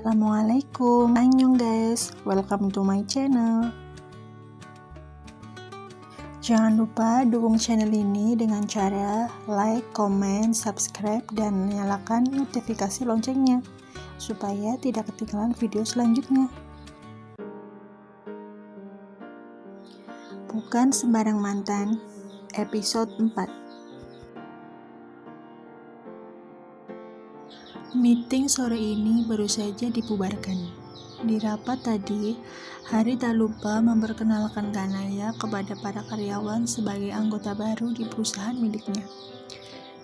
Assalamualaikum, annyeong guys, welcome to my channel. Jangan lupa dukung channel ini dengan cara like, comment, subscribe, dan nyalakan notifikasi loncengnya supaya tidak ketinggalan video selanjutnya. Bukan sembarang mantan, episode 4. Meeting sore ini baru saja dibubarkan. Di rapat tadi, Hari tak lupa memperkenalkan Kanaya kepada para karyawan sebagai anggota baru di perusahaan miliknya.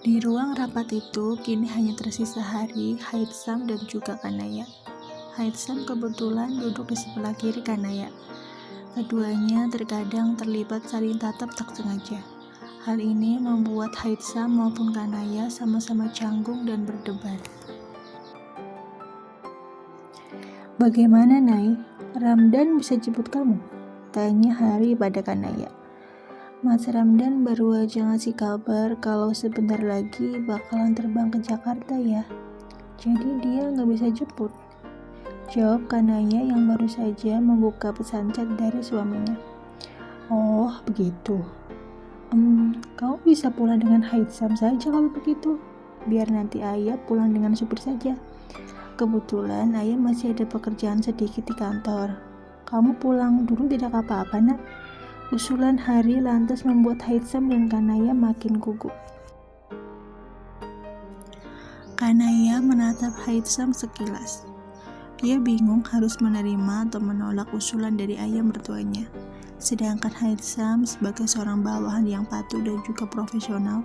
Di ruang rapat itu, kini hanya tersisa Hari, Haitsam, dan juga Kanaya. Haitsam kebetulan duduk di sebelah kiri Kanaya. Keduanya terkadang terlibat saling tatap tak sengaja. Hal ini membuat Haitsam maupun Kanaya sama-sama canggung dan berdebar. "Bagaimana, Nay? Ramdan bisa jemput kamu?" tanya Hari pada Kanaya. Mas Ramdan baru aja ngasih kabar kalau sebentar lagi bakalan terbang ke Jakarta ya. Jadi dia nggak bisa jemput, jawab Kanaya yang baru saja membuka pesan chat dari suaminya. "Oh, begitu. Kamu bisa pulang dengan Haitsam saja kalau begitu. Biar nanti ayah pulang dengan supir saja. Kebetulan ayah masih ada pekerjaan sedikit di kantor. Kamu pulang dulu tidak apa-apa, Nak." Usulan Hari lantas membuat Haitsam dan Kanaya makin gugup. Kanaya menatap Haitsam sekilas. Dia bingung harus menerima atau menolak usulan dari ayah mertuanya. Sedangkan Haitsam sebagai seorang bawahan yang patuh dan juga profesional,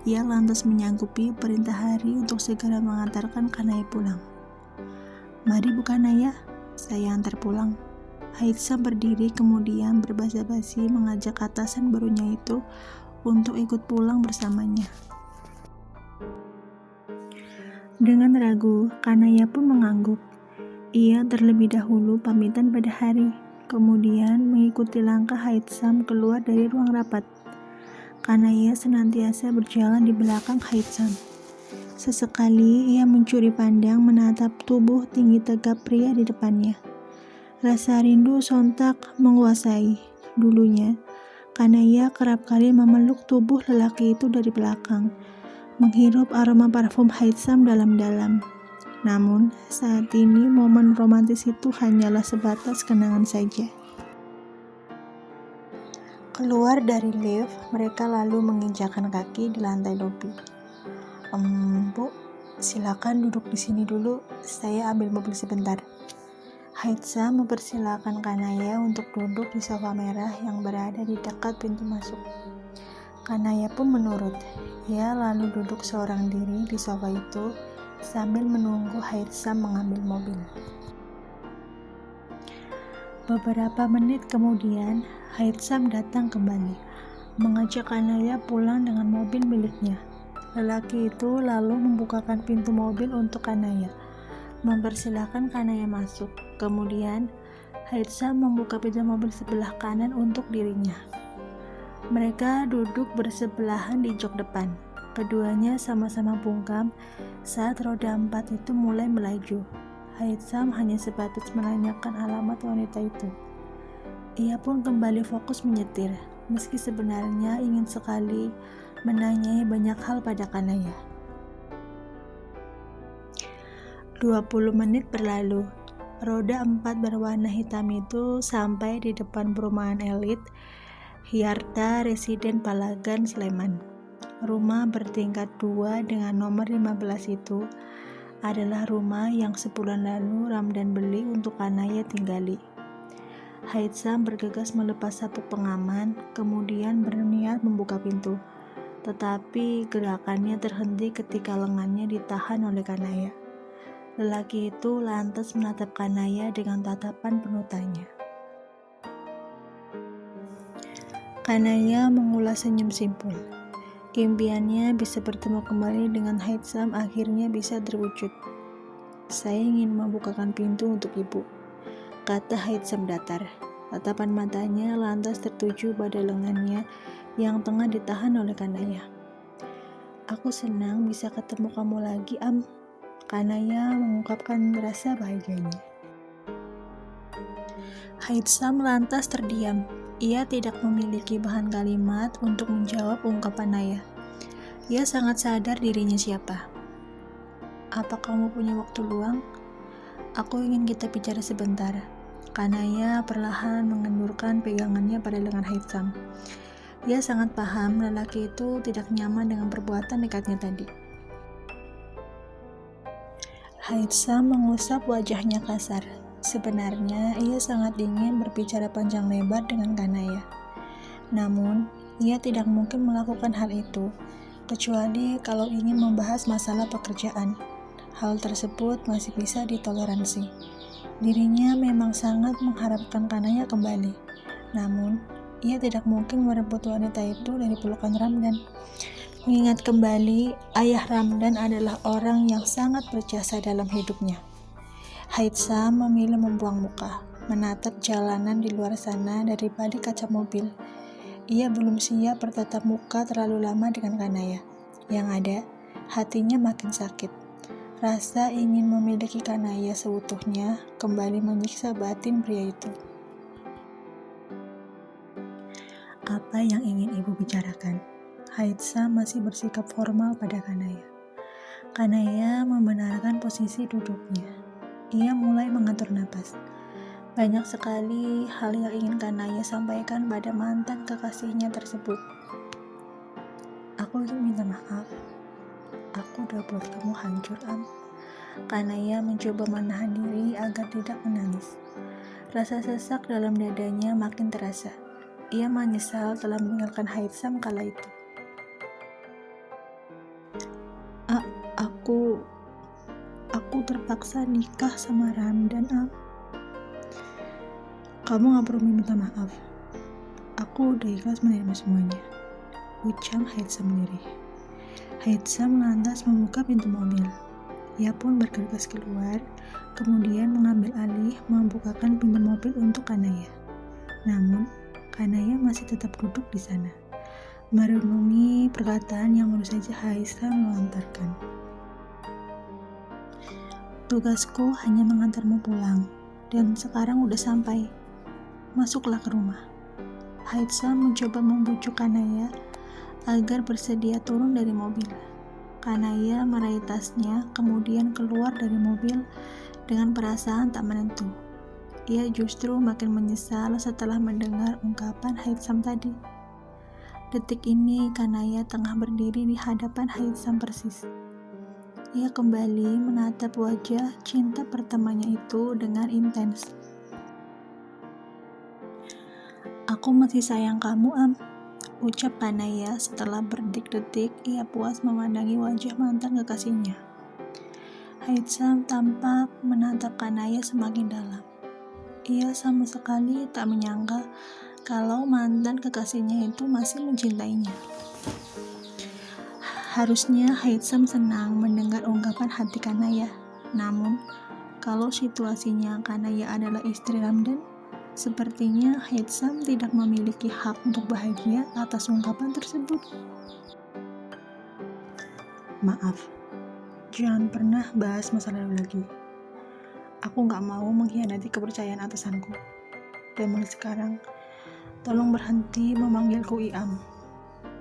ia lantas menyanggupi perintah Hari untuk segera mengantarkan Kanaya pulang. "Mari Bu Kanaya, saya antar pulang." Haitsam berdiri kemudian berbasa-basi mengajak atasan barunya itu untuk ikut pulang bersamanya. Dengan ragu, Kanaya pun mengangguk. Ia terlebih dahulu pamitan pada Hari, kemudian mengikuti langkah Haitsam keluar dari ruang rapat. Kanaya senantiasa berjalan di belakang Haitsam. Sesekali ia mencuri pandang menatap tubuh tinggi tegap pria di depannya. Rasa rindu sontak menguasai. Dulunya, Kanaya kerap kali memeluk tubuh lelaki itu dari belakang, menghirup aroma parfum Haitsam dalam-dalam. Namun, saat ini momen romantis itu hanyalah sebatas kenangan saja. Keluar dari lift, mereka lalu menginjakkan kaki di lantai lobi. Bu, silakan duduk di sini dulu, saya ambil mobil sebentar." Haitsam mempersilakan Kanaya untuk duduk di sofa merah yang berada di dekat pintu masuk. Kanaya pun menurut. Ia lalu duduk seorang diri di sofa itu sambil menunggu Haitsam mengambil mobil. Beberapa menit kemudian, Haitsam datang kembali, mengajak Kanaya pulang dengan mobil miliknya. Lelaki itu lalu membukakan pintu mobil untuk Kanaya, mempersilahkan Kanaya masuk. Kemudian, Haitsam membuka pintu mobil sebelah kanan untuk dirinya. Mereka duduk bersebelahan di jok depan. Keduanya sama-sama bungkam saat roda 4 itu mulai melaju. Haitsam hanya sebatas menanyakan alamat wanita itu. Ia pun kembali fokus menyetir, meski sebenarnya ingin sekali menanyai banyak hal pada Kanaya. 20 menit berlalu. Roda 4 berwarna hitam itu sampai di depan perumahan elit Hyarta Residen Palagan, Sleman. Rumah bertingkat 2 dengan nomor 15 itu adalah rumah yang sebulan lalu Ramdan beli untuk Kanaya tinggali. Haitsam bergegas melepas sabuk pengaman, kemudian berniat membuka pintu. Tetapi gerakannya terhenti ketika lengannya ditahan oleh Kanaya. Lelaki itu lantas menatap Kanaya dengan tatapan penuh tanya. Kanaya mengulas senyum simpul. Impiannya bisa bertemu kembali dengan Haitsam akhirnya bisa terwujud. "Saya ingin membukakan pintu untuk ibu," kata Haitsam datar. Tatapan matanya lantas tertuju pada lengannya yang tengah ditahan oleh Kanaya. "Aku senang bisa ketemu kamu lagi, Am." Kanaya mengungkapkan rasa bahagianya. Haitsam lantas terdiam. Ia tidak memiliki bahan kalimat untuk menjawab ungkapan Naya. Ia sangat sadar dirinya siapa. Apa kamu punya waktu luang? Aku ingin kita bicara sebentar. Kanaya perlahan mengendurkan pegangannya pada lengan Haitsam. Ia sangat paham lelaki itu tidak nyaman dengan perbuatan nekatnya tadi. Haitsam mengusap wajahnya kasar. Sebenarnya ia sangat ingin berbicara panjang lebar dengan Kanaya. Namun, ia tidak mungkin melakukan hal itu, kecuali kalau ingin membahas masalah pekerjaan. Hal tersebut masih bisa ditoleransi. Dirinya memang sangat mengharapkan Kanaya kembali. Namun, ia tidak mungkin merebut wanita itu dari pelukan Ramdan. Mengingat kembali, ayah Ramdan adalah orang yang sangat berjasa dalam hidupnya. Haitsam memilih membuang muka, menatap jalanan di luar sana dari balik kaca mobil. Ia belum siap bertatap muka terlalu lama dengan Kanaya. Yang ada, hatinya makin sakit. Rasa ingin memiliki Kanaya seutuhnya kembali menyiksa batin pria itu. Apa yang ingin ibu bicarakan? Haitsam masih bersikap formal pada Kanaya. Kanaya membenarkan posisi duduknya. Ia mulai mengatur napas. Banyak sekali hal yang ingin Kanaya sampaikan pada mantan kekasihnya tersebut. Aku ingin minta maaf. Aku udah buat kamu hancur, Am. Kanaya mencoba menahan diri agar tidak menangis. Rasa sesak dalam dadanya makin terasa. Ia menyesal telah meninggalkan Haitsam kala itu. Aku terpaksa nikah sama Ramdan, Am. Kamu gak perlu minta maaf. Aku udah ikhlas menerima semuanya, ucap Haitsam sendiri. Haitsam lantas membuka pintu mobil. Ia pun bergegas keluar, kemudian mengambil alih membukakan pintu mobil untuk Kanaya. Namun, Kanaya masih tetap duduk di sana, merenungi perkataan yang baru saja Haitsam lontarkan. Tugasku hanya mengantarmu pulang, dan sekarang udah sampai. Masuklah ke rumah. Haitsam mencoba membujuk Kanaya agar bersedia turun dari mobil. Kanaya meraih tasnya, kemudian keluar dari mobil dengan perasaan tak menentu. Ia justru makin menyesal setelah mendengar ungkapan Haitsam tadi. Detik ini Kanaya tengah berdiri di hadapan Haitsam persis. Ia kembali menatap wajah cinta pertamanya itu dengan intens. Aku masih sayang kamu, Am, ucap Kanaya setelah berdetik-detik ia puas memandangi wajah mantan kekasihnya. Haitsam tampak menatap Kanaya semakin dalam. Ia sama sekali tak menyangka kalau mantan kekasihnya itu masih mencintainya. Harusnya Haitsam senang mendengar ungkapan hati Kanaya. Namun, kalau situasinya Kanaya adalah istri Ramdan, sepertinya Haitsam tidak memiliki hak untuk bahagia atas ungkapan tersebut. Maaf, jangan pernah bahas masa lalu lagi. Aku gak mau mengkhianati kepercayaan atasanku. Dan mulai sekarang, tolong berhenti memanggilku Iam.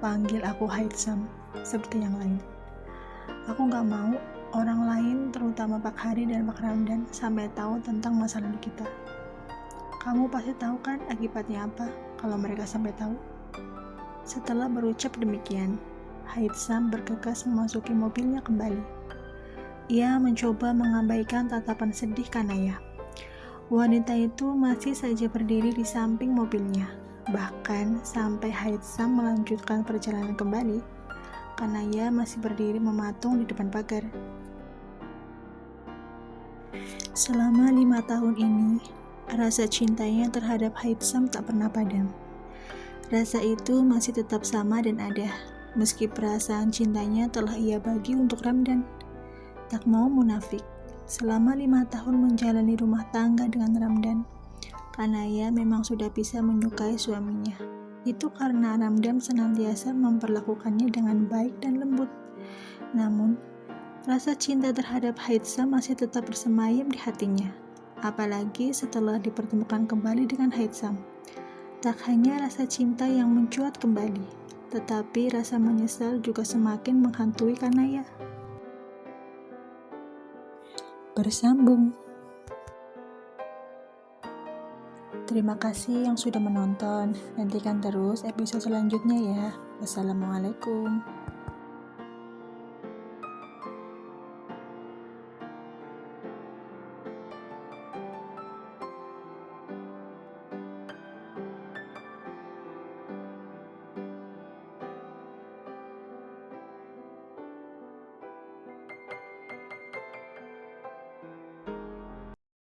Panggil aku Haitsam, seperti yang lain. Aku gak mau orang lain, terutama Pak Hari dan Pak Ramdan, sampai tahu tentang masa lalu kita. Kamu pasti tahu kan akibatnya apa kalau mereka sampai tahu? Setelah berucap demikian, Haitsam bergegas memasuki mobilnya kembali. Ia mencoba mengabaikan tatapan sedih Kanaya. Wanita itu masih saja berdiri di samping mobilnya. Bahkan sampai Haitsam melanjutkan perjalanan kembali, Kanaya masih berdiri mematung di depan pagar. Selama 5 tahun ini, rasa cintanya terhadap Haitsam tak pernah padam. Rasa itu masih tetap sama dan ada, meski perasaan cintanya telah ia bagi untuk Ramdan. Tak mau munafik, selama 5 tahun menjalani rumah tangga dengan Ramdan, Kanaya memang sudah bisa menyukai suaminya. Itu karena Ramdan senantiasa memperlakukannya dengan baik dan lembut. Namun, Rasa cinta terhadap Haitsam masih tetap bersemayam di hatinya, apalagi setelah dipertemukan kembali dengan Haitsam. Tak hanya rasa cinta yang mencuat kembali, tetapi rasa menyesal juga semakin menghantui Kanaya. Bersambung. Terima kasih yang sudah menonton. Nantikan terus episode selanjutnya ya. Wassalamualaikum.